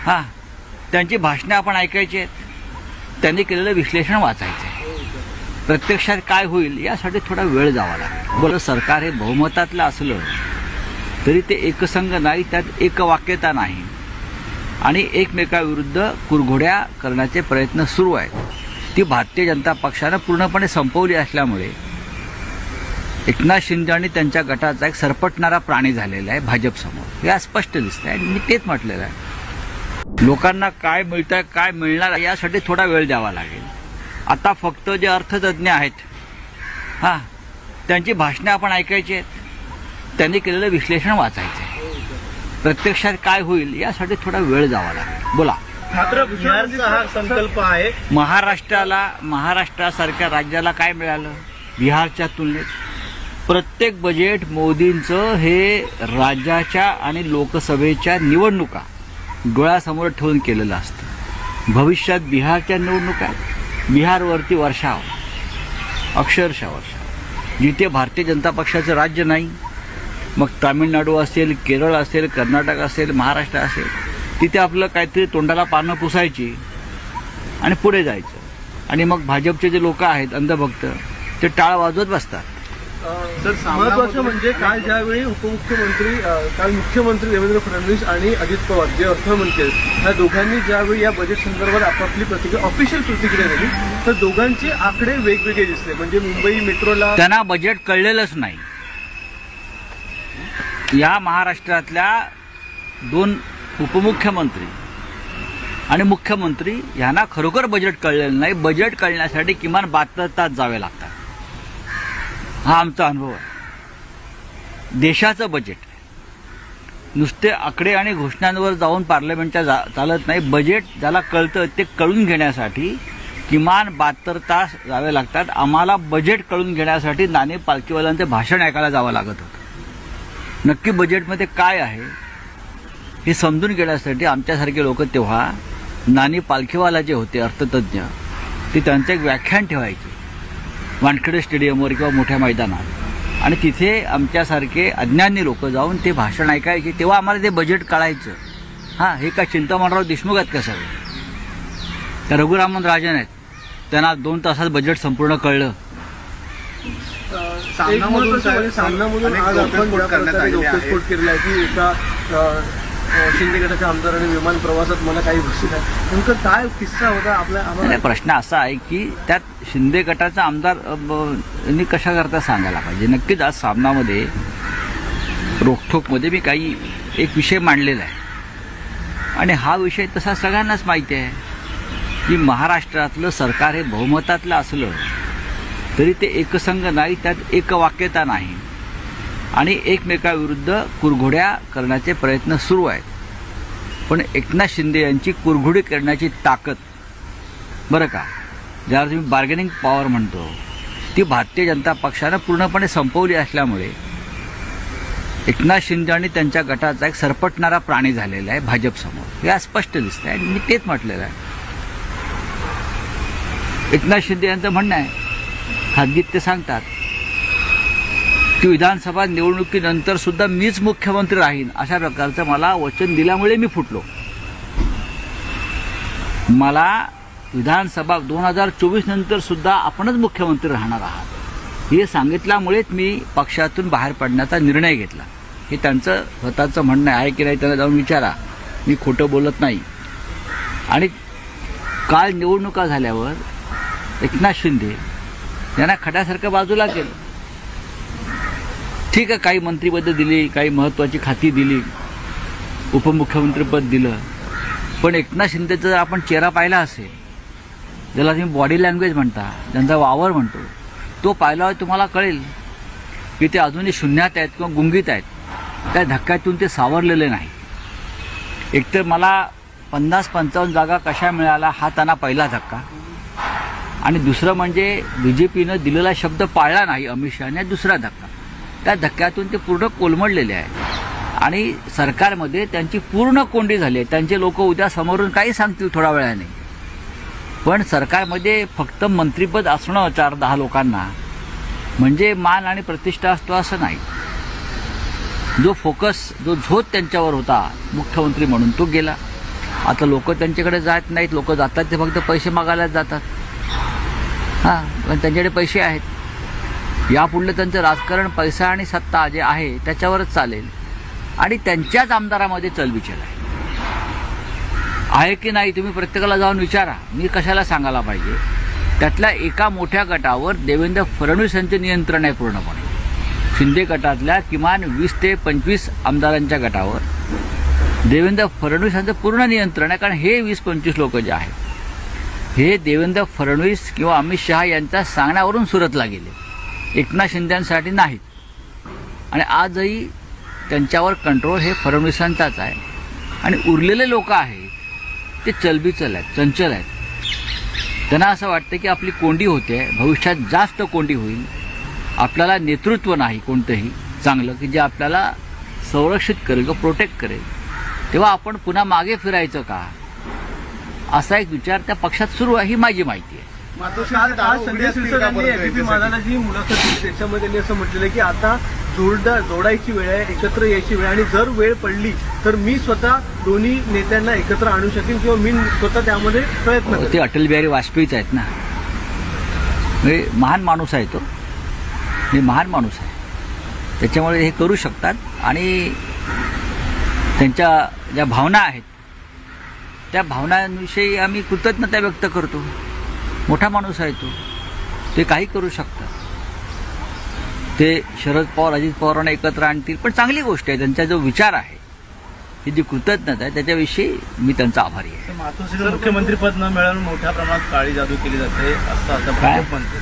हां, त्यांची भाषणं आपण ऐकायची आहेत, त्यांनी केलेलं विश्लेषण वाचायचं आहे. प्रत्यक्षात काय होईल यासाठी थोडा वेळ जावा लागेल. बोला, सरकार हे बहुमतातलं असलं तरी ते एकसंघ नाही, त्यात एकवाक्यता नाही आणि एकमेकाविरुद्ध कुरघोड्या करण्याचे प्रयत्न सुरू आहेत. ती भारतीय जनता पक्षानं पूर्णपणे संपवली असल्यामुळे एकनाथ शिंदे आणि त्यांच्या गटाचा एक सरपटणारा प्राणी झालेला आहे भाजपसमोर, हे स्पष्ट दिसतंय. आणि मी तेच म्हटलेलं आहे, लोकांना काय मिळतंय काय मिळणार यासाठी थोडा वेळ द्यावा लागेल. आता फक्त जे अर्थतज्ञ आहेत हां, त्यांची भाषणं आपण ऐकायची आहेत, त्यांनी केलेलं विश्लेषण वाचायचं आहे. प्रत्यक्षात काय होईल यासाठी थोडा वेळ जावा लागेल. बोला, मात्र बिहारचा हा संकल्प आहे. महाराष्ट्रासारख्या राज्याला काय मिळालं बिहारच्या तुलनेत? प्रत्येक बजेट मोदींचं हे राज्याच्या आणि लोकसभेच्या निवडणुका डोळ्यासमोर ठेवून केलेलं असतं. भविष्यात बिहारच्या निवडणुका बिहारवरती वर्षाव, अक्षरशः वर्षाव. जिथे भारतीय जनता पक्षाचं राज्य नाही, मग तामिळनाडू असेल, केरळ असेल, कर्नाटक असेल, महाराष्ट्र असेल, तिथे आपलं काहीतरी तोंडाला पानं पुसायची आणि पुढे जायचं. आणि मग भाजपचे जे लोक आहेत अंधभक्त ते टाळ वाजवत बसतात. तर महत्वाचं म्हणजे काल ज्यावेळी काल मुख्यमंत्री देवेंद्र फडणवीस आणि अजित पवार जे अर्थमंत्री आहेत, या दोघांनी ज्यावेळी या बजेट संदर्भात आपापली ऑफिशियल प्रतिक्रिया दिली, तर दोघांचे आकडे वेगवेगळे दिसले. म्हणजे मुंबई मेट्रोला त्यांना बजेट कळलेलंच नाही. या महाराष्ट्रातल्या 2 उपमुख्यमंत्री आणि मुख्यमंत्री यांना खरोखर बजेट कळलेलं नाही. बजेट कळण्यासाठी किमान 72 तास जावे लागतात. हा आमचा अनुभव आहे. देशाचं बजेट नुसते आकडे आणि घोषणांवर जाऊन पार्लमेंटच्या चालत नाही. बजेट ज्याला कळतं ते कळून घेण्यासाठी किमान 72 तास जावे लागतात. आम्हाला बजेट कळून घेण्यासाठी नाणे पालखीवाल्यांचे भाषण ऐकायला जावं लागत होतं. नक्की बजेटमध्ये काय आहे हे समजून घेण्यासाठी आमच्यासारखे लोक तेव्हा नानी पालखीवाला जे होते अर्थतज्ञ, ते त्यांचं एक व्याख्यान ठेवायचे वानखेडे स्टेडियमवर किंवा मोठ्या मैदानात, आणि तिथे आमच्यासारखे अज्ञानी लोक जाऊन ते भाषण ऐकायचे. तेव्हा आम्हाला ते बजेट कळायचं. हां, हे काय चिंतामणराव देशमुख आहेत का सगळे? त्या रघुरामन राजन आहेत, त्यांना 2 तासात बजेट संपूर्ण कळलं. सामनामधून आज आपण गौप्यस्फोट केलेला आहे की एका शिंदे गटाच्या आमदाराने विमान प्रवासात मला काही घोषित आहे. नेमकं काय किस्सा होता आम्हाला प्रश्न असा आहे की त्यात शिंदे गटाचा आमदार यांनी कशा करता सांगायला पाहिजे. नक्कीच आज सामनामध्ये रोखठोकमध्ये मी काही एक विषय मांडलेला आहे आणि हा विषय तसा सगळ्यांनाच माहिती आहे की महाराष्ट्रातलं सरकार हे बहुमतातलं असलं तरी ते एकसंघ नाही, त्यात एकवाक्यता नाही आणि एकमेकाविरुद्ध कुरघोड्या करण्याचे प्रयत्न सुरू आहेत. पण एकनाथ शिंदे यांची कुरघोडी करण्याची ताकद, बरं का, ज्याला तुम्ही बार्गेनिंग पॉवर म्हणतो, ती भारतीय जनता पक्षानं पूर्णपणे संपवली असल्यामुळे एकनाथ शिंदे आणि त्यांच्या गटाचा एक सरपटणारा प्राणी झालेला आहे भाजपसमोर, हे स्पष्ट दिसतंय. आणि मी तेच म्हटलेलं आहे. एकनाथ शिंदे यांचं म्हणणं आहे, खाजगीत ते सांगतात की विधानसभा निवडणुकीनंतर सुद्धा मीच मुख्यमंत्री राहीन, अशा प्रकारचं मला वचन दिल्यामुळे मी फुटलो. मला विधानसभा 2024 नंतर सुद्धा आपणच मुख्यमंत्री राहणार आहात हे सांगितल्यामुळेच मी पक्षातून बाहेर पडण्याचा निर्णय घेतला. हे त्यांचं स्वतःचं म्हणणं आहे की नाही त्यांना जाऊन विचारा, मी खोटं बोलत नाही. आणि काल निवडणुका झाल्यावर एकनाथ शिंदे यांना खड्यासारखं बाजूला केलं. ठीक आहे, काही मंत्रिपदं दिली, काही महत्त्वाची खाती दिली, उपमुख्यमंत्रीपद दिलं, पण एकनाथ शिंदेचा जर आपण चेहरा पाहिला असेल, ज्याला तुम्ही बॉडी लँग्वेज म्हणता, त्यांचा वावर म्हणतो, तो पाहिल्यावर तुम्हाला कळेल की ते अजूनही शून्यात आहेत किंवा गुंगीत आहेत. त्या धक्क्यातून ते सावरलेले नाही. एकतर मला 50-55 जागा कशा मिळाला हा त्यांना पहिला धक्का, आणि दुसरं म्हणजे बीजेपीनं दिलेला शब्द पाळला नाही अमित शहाने, दुसरा धक्का. त्या धक्क्यातून ते पूर्ण कोलमडलेले आहेत आणि सरकारमध्ये त्यांची पूर्ण कोंडी झाली आहे. त्यांचे लोक उद्या समोरून काही सांगतील थोड्या वेळाने, पण सरकारमध्ये फक्त मंत्रिपद असणं 4-10 लोकांना म्हणजे मान आणि प्रतिष्ठा असतो असं नाही. जो फोकस, जो झोत त्यांच्यावर होता मुख्यमंत्री म्हणून, तो गेला. आता लोक त्यांच्याकडे जात नाहीत, लोक जातात ते फक्त पैसे मागायलाच जातात. हां, पण त्यांच्याकडे पैसे आहेत. यापुढलं त्यांचं राजकारण पैसा आणि सत्ता जे आहे त्याच्यावरच चालेल. आणि त्यांच्याच आमदारामध्ये चलबिचल आहे की नाही तुम्ही प्रत्येकाला जाऊन विचारा. मी कशाला सांगायला पाहिजे. त्यातल्या एका मोठ्या गटावर देवेंद्र फडणवीस यांचे नियंत्रण आहे पूर्णपणे. शिंदे गटातल्या किमान 20 ते 25 आमदारांच्या गटावर देवेंद्र फडणवीस यांचं पूर्ण नियंत्रण आहे. कारण हे 20-25 लोक जे आहेत हे देवेंद्र फडणवीस किंवा अमित शहा यांच्या सांगण्यावरून सुरतला गेले, एकनाथ शिंदेसाठी नाहीत. आणि आजही त्यांच्यावर कंट्रोल हे फडणवीसांचाच आहे. आणि उरलेले लोक आहेत ते चलबिचल आहेत, चंचल आहेत. त्यांना असं वाटतं की आपली कोंडी होते, भविष्यात जास्त कोंडी होईल, आपल्याला नेतृत्व नाही कोणतंही चांगलं की जे आपल्याला संरक्षित करेल, प्रोटेक्ट करेल, तेव्हा आपण पुन्हा मागे फिरायचं का, असा एक विचार त्या पक्षात सुरू आहे. ही माझी माहिती आहे. आज संजय शिरसाट एबीपी माझाला जी मुलाखत दिली त्याच्यामध्ये त्यांनी असं म्हटलेलं आहे की आता जोडायची वेळ आहे, एकत्र यायची वेळ, आणि जर वेळ पडली तर मी स्वतः दोन्ही नेत्यांना एकत्र आणू शकेन किंवा मी स्वतः त्यामध्ये प्रयत्न करेन. ते अटल बिहारी वाजपेयीच आहेत ना. महान माणूस आहे तो, हे महान माणूस आहे, त्याच्यामुळे हे करू शकतात. आणि त्यांच्या ज्या भावना आहेत त्या भावनांविषयी आम्ही कृतज्ञता व्यक्त करतो. मोठा माणूस आहे तो, ते काही करू शकतात. ते शरद पवार अजित पवारांना एकत्र आणतील, पण चांगली गोष्ट आहे. त्यांचा जो विचार आहे, ही जी कृतज्ञता आहे त्याच्याविषयी मी त्यांचा आभारी आहे. मातोश्रीला मुख्यमंत्री पद न मिळालं मोठ्या प्रमाणात काळी जादू केली जाते असं आता भाजप म्हणते.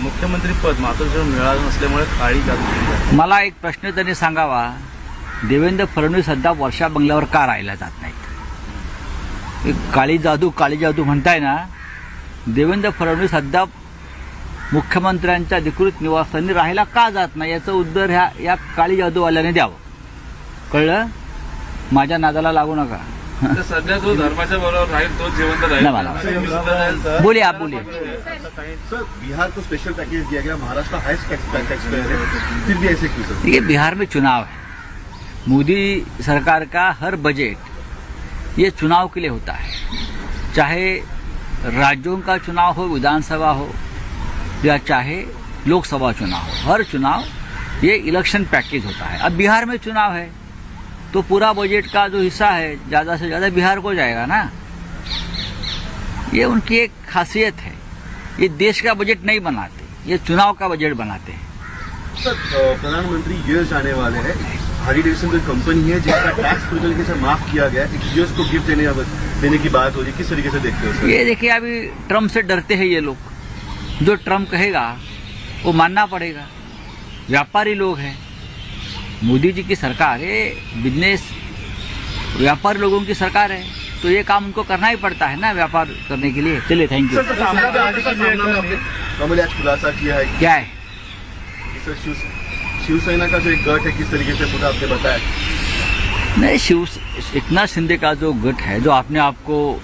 मुख्यमंत्री पद मातोश्रीला मिळालं नसल्यामुळे काळी जादू केली जाते. मला एक प्रश्न त्यांनी सांगावा, देवेंद्र फडणवीस सध्या वर्षा बंगल्यावर का राहायला जात नाहीत? काळी जादू म्हणताय ना. देवेंद्र फडणवीस सध्या मुख्यमंत्र्यांच्या अधिकृत निवासस्थानी राहायला का जात नाही याचं उत्तर या काळी जादूवाल्याने द्यावं. कळलं? माझ्या नादाला लागू नका. सध्या जो धर्माच्या बरोबर राहील तो जिवंत राहील. बोलिए आप बोलिए. सर, बिहार को स्पेशल पैकेज दिया गया, महाराष्ट्र हाईएस्ट टैक्स पेयर है, फिर भी ऐसे क्यों सर? देखिए, बिहार में चुनाव है. मोदी सरकार का हर बजट ये चुनाव के लिए होता है. चाहे राज्यों का चुनाव हो, विधानसभा हो, या चाहे लोकसभा चुनाव हो, हर चुनाव ये इलेक्शन पैकेज होता है. अब बिहार में चुनाव है तो पूरा बजट का जो हिस्सा है ज्यादा से ज्यादा बिहार को जाएगा ना. ये उनकी एक खासियत है. ये देश का बजट नहीं बनाते, ये चुनाव का बजट बनाते हैं. सर, प्रधानमंत्री यूएस आने वाले हैं. हार्ली डेविडसन कोई कंपनी है जिसका टैक्स पूरी तरीके से माफ किया गया, यूएस को गिफ्ट देने की बात हो रही है, किस तरीके से देखते हो सर? ये देखिए, अभी ट्रम्प से डरते हैं ये लोग. जो ट्रम्प कहेगा वो मानना पड़ेगा. व्यापारी लोग हैं. मोदी जी की सरकार है, बिजनेस व्यापारी लोगों की सरकार है, तो ये काम उनको करना ही पड़ता है ना व्यापार करने के लिए. चलिए, थैंक यू. कमल आज खुलासा किया है क्या है? सर, शिवसेना का जो एक गठ है किस तरीके से पूरा आपने बताया? नहीं, एकनाथ शिंदे का जो गठ है, जो आपने आपको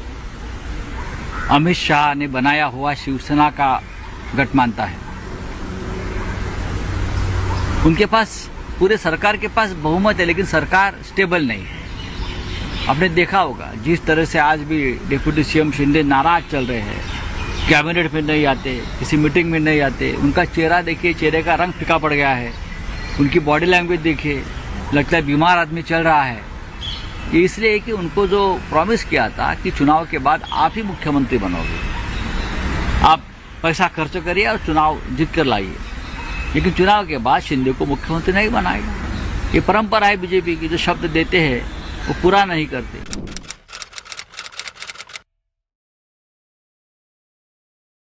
अमित शाह ने बनाया हुआ शिवसेना का गठ मानता है, उनके पास पूरे सरकार के पास बहुमत है, लेकिन सरकार स्टेबल नहीं है. आपने देखा होगा जिस तरह से आज भी डिप्टी सीएम शिंदे नाराज चल रहे हैं, कैबिनेट में नहीं आते, किसी मीटिंग में नहीं आते. उनका चेहरा देखिए, चेहरे का रंग फीका पड़ गया है. उनकी बॉडी लैंग्वेज देखिए, लगता है बीमार आदमी चल रहा है. ये इसलिए कि उनको जो प्रॉमिस किया था कि चुनाव के बाद आप ही मुख्यमंत्री बनोगे, आप पैसा खर्च करिए और चुनाव जीत कर लाइए, लेकिन चुनाव के बाद शिंदे को मुख्यमंत्री नहीं बनाएगा. ये परंपरा है बीजेपी की, जो शब्द देते हैं वो पूरा नहीं करते.